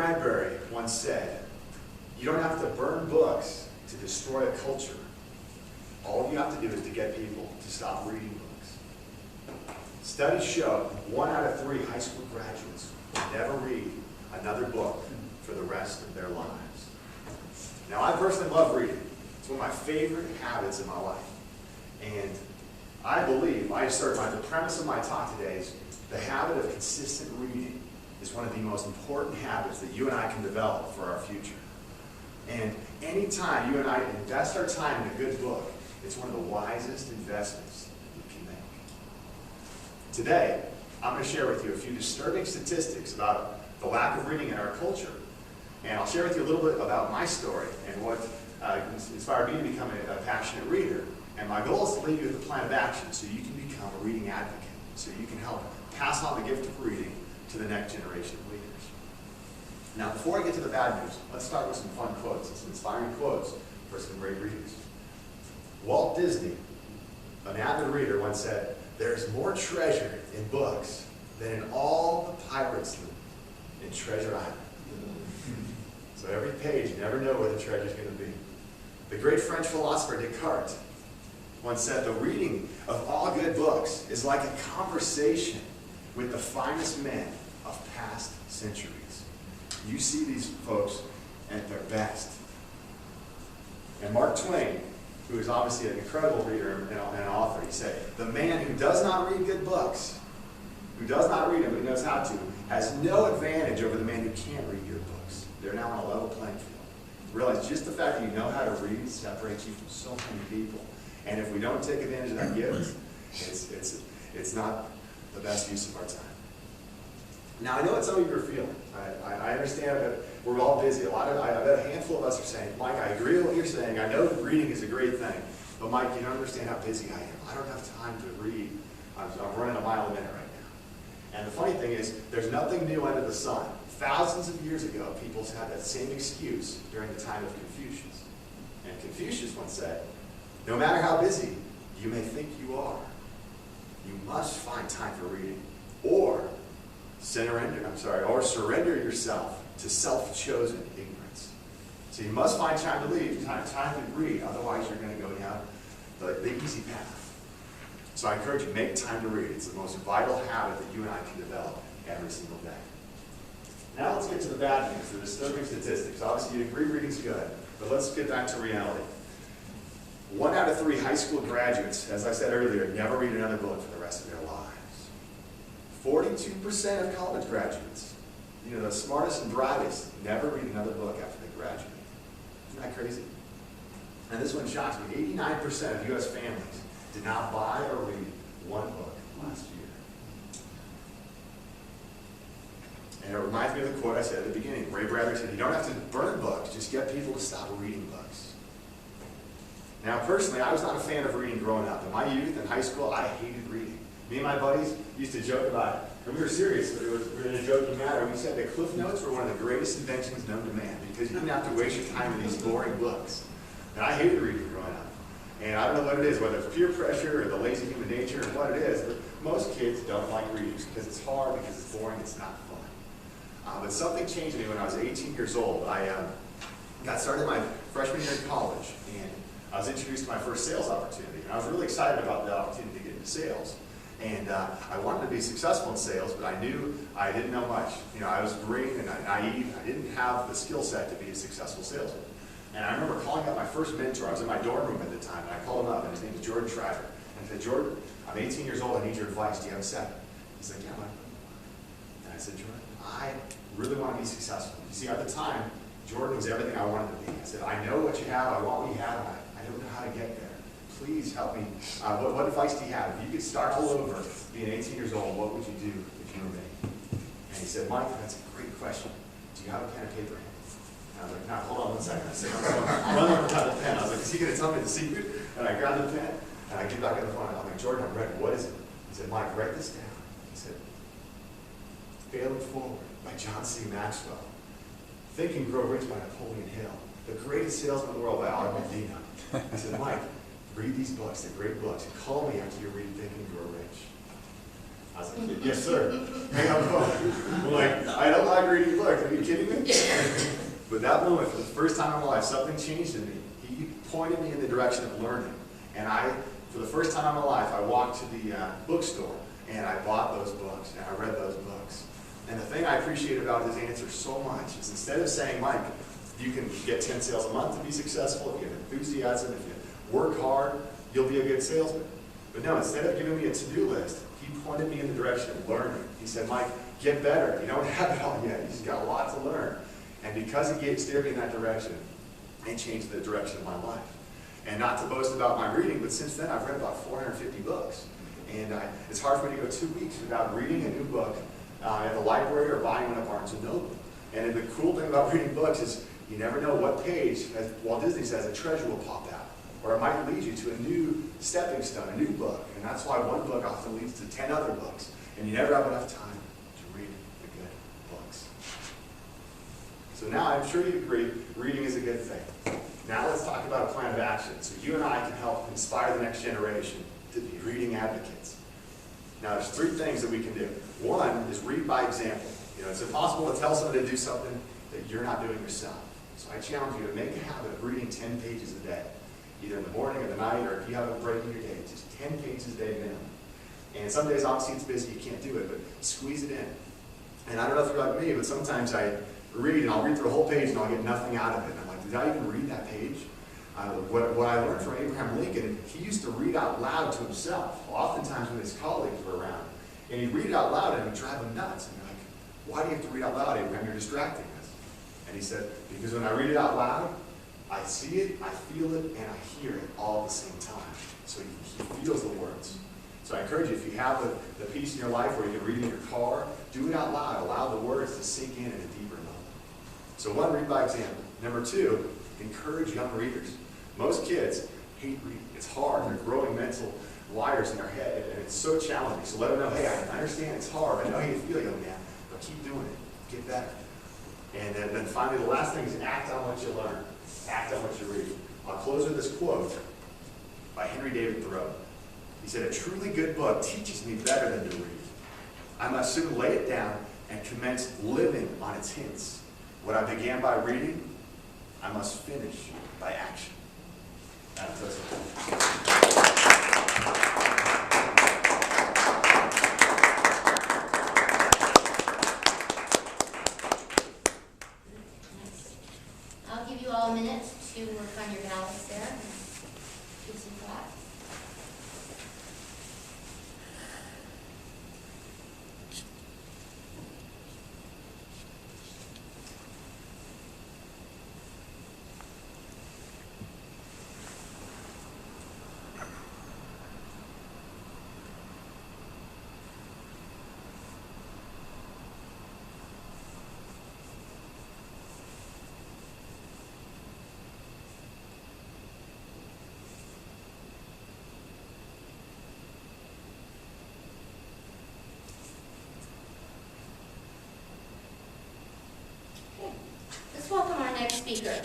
Bradbury once said, "You don't have to burn books to destroy a culture. All you have to do is to get people to stop reading books." Studies show 1 out of 3 high school graduates will never read another book for the rest of their lives. Now, I personally love reading. It's one of my favorite habits in my life. And I believe, the premise of my talk today is the habit of consistent reading is one of the most important habits that you and I can develop for our future. And anytime you and I invest our time in a good book, it's one of the wisest investments you can make. Today, I'm going to share with you a few disturbing statistics about the lack of reading in our culture. And I'll share with you a little bit about my story and what inspired me to become a passionate reader. And my goal is to leave you with a plan of action so you can become a reading advocate, so you can help pass on the gift of reading to the next generation of leaders. Now, before I get to the bad news, let's start with some fun quotes and some inspiring quotes for some great readers. Walt Disney, an avid reader, once said, "There's more treasure in books than in all the pirates in Treasure Island." So every page, you never know where the treasure's going to be. The great French philosopher Descartes once said, "The reading of all good books is like a conversation with the finest men of past centuries." You see these folks at their best. And Mark Twain, who is obviously an incredible reader and an author, he said, "The man who does not read good books, who does not read them but knows how to, has no advantage over the man who can't read good books." They're now on a level playing field. Realize just the fact that you know how to read separates you from so many people. And if we don't take advantage of that gift, it's not the best use of our time. Now, I know what some of you are feeling. I understand that we're all busy. I bet a handful of us are saying, "Mike, I agree with what you're saying. I know that reading is a great thing. But Mike, you don't understand how busy I am. I don't have time to read. I'm running a mile a minute right now." And the funny thing is, there's nothing new under the sun. Thousands of years ago, people had that same excuse during the time of Confucius. And Confucius once said, "No matter how busy you may think you are, you must find time for reading, or surrender yourself to self-chosen ignorance." So you must find time to read, otherwise you're going to go down the easy path. So I encourage you, make time to read. It's the most vital habit that you and I can develop every single day. Now let's get to the bad news, the disturbing statistics. Obviously, you agree reading's good, but let's get back to reality. 1 out of 3 high school graduates, as I said earlier, never read another book for the rest of their lives. 42% of college graduates, the smartest and brightest, never read another book after they graduate. Isn't that crazy? And this one shocks me. 89% of U.S. families did not buy or read one book last year. And it reminds me of the quote I said at the beginning. Ray Bradbury said, "You don't have to burn books, just get people to stop reading books." Now, personally, I was not a fan of reading growing up. In my youth and high school, I hated reading. Me and my buddies used to joke about it. And we were serious, but we were in a joking manner. We said that Cliff Notes were one of the greatest inventions known to man, because you didn't have to waste your time in these boring books. And I hated reading growing up. And I don't know what it is, whether it's peer pressure or the lazy human nature or what it is, but most kids don't like reading because it's hard, because it's boring, it's not fun. But something changed in me when I was 18 years old. I got started my freshman year in college, and I was introduced to my first sales opportunity. And I was really excited about the opportunity to get into sales. And I wanted to be successful in sales, but I knew I didn't know much. I was green and naive. I didn't have the skill set to be a successful salesman. And I remember calling up my first mentor. I was in my dorm room at the time, and I called him up, and his name was Jordan Schreiber. And I said, "Jordan, I'm 18 years old. I need your advice. Do you have a second?" He's like, "Yeah, Mike." And I said, "Jordan, I really want to be successful." You see, at the time, Jordan was everything I wanted to be. I said, "I know what you have. I want what you have. And I don't know how to get there. Please help me. What advice do you have? If you could start all over being 18 years old, what would you do if you were me?" And he said, "Mike, that's a great question. Do you have a pen and paper?" And I was like, "No, hold on one second." I said, "Run over to the pen." I was like, "Is he going to tell me the secret?" And I grabbed the pen, and I get back on the phone. I'm like, "Jordan, I'm ready. What is it?" He said, "Mike, write this down." He said, "Failing Forward" by John C. Maxwell. "Think and Grow Rich" by Napoleon Hill. "The Greatest Salesman in the World" by Art Medina. I said, "Mike, read these books. They're great books. Call me after you read Think and Grow Rich." I was like, yes, sir. Hang on the phone. I'm like, I don't like reading books. Are you kidding me? But that moment, for the first time in my life, something changed in me. He pointed me in the direction of learning. And for the first time in my life, I walked to the bookstore and I bought those books and I read those books. And the thing I appreciate about his answer so much is instead of saying, Mike, you can get 10 sales a month to be successful, if you have enthusiasm, if you work hard, you'll be a good salesman. But no, instead of giving me a to-do list, he pointed me in the direction of learning. He said, Mike, get better. You don't have it all yet. You just got a lot to learn. And because he steered me in that direction, it changed the direction of my life. And not to boast about my reading, but since then I've read about 450 books. And it's hard for me to go 2 weeks without reading a new book at the library or buying one at Barnes & Noble. And the cool thing about reading books is you never know what page, as Walt Disney says, a treasure will pop out. Or it might lead you to a new stepping stone, a new book. And that's why one book often leads to 10 other books. And you never have enough time to read the good books. So now I'm sure you agree, reading is a good thing. Now let's talk about a plan of action. So you and I can help inspire the next generation to be reading advocates. Now there's 3 things that we can do. One is read by example. You know, it's impossible to tell someone to do something that you're not doing yourself. So I challenge you to make a habit of reading 10 pages a day, either in the morning or the night, or if you have a break in your day, just 10 pages a day minimum. And some days, obviously, it's busy, you can't do it, but squeeze it in. And I don't know if you're like me, but sometimes I read, and I'll read through a whole page, and I'll get nothing out of it. And I'm like, did I even read that page? What I learned from Abraham Lincoln, he used to read out loud to himself, oftentimes when his colleagues were around. And he'd read it out loud, and it would drive him nuts. And they're like, why do you have to read out loud, Abraham? You're distracting us. And he said, because when I read it out loud, I see it, I feel it, and I hear it all at the same time. So he feels the words. So I encourage you, if you have the piece in your life where you can read in your car, do it out loud. Allow the words to sink in at a deeper level. So 1, read by example. Number 2, encourage young readers. Most kids hate reading. It's hard. They're growing mental wires in their head, and it's so challenging. So let them know, hey, I understand it's hard. I know how you feel, young man, but keep doing it. Get better. And then finally, the last thing is act on what you learn. Act on what you read. I'll close with this quote by Henry David Thoreau. He said, a truly good book teaches me better than to read. I must soon lay it down and commence living on its hints. What I began by reading, I must finish by action. That's it. I'll give you all a minute to work on your balance there. Give some thought. Let's welcome our next speaker.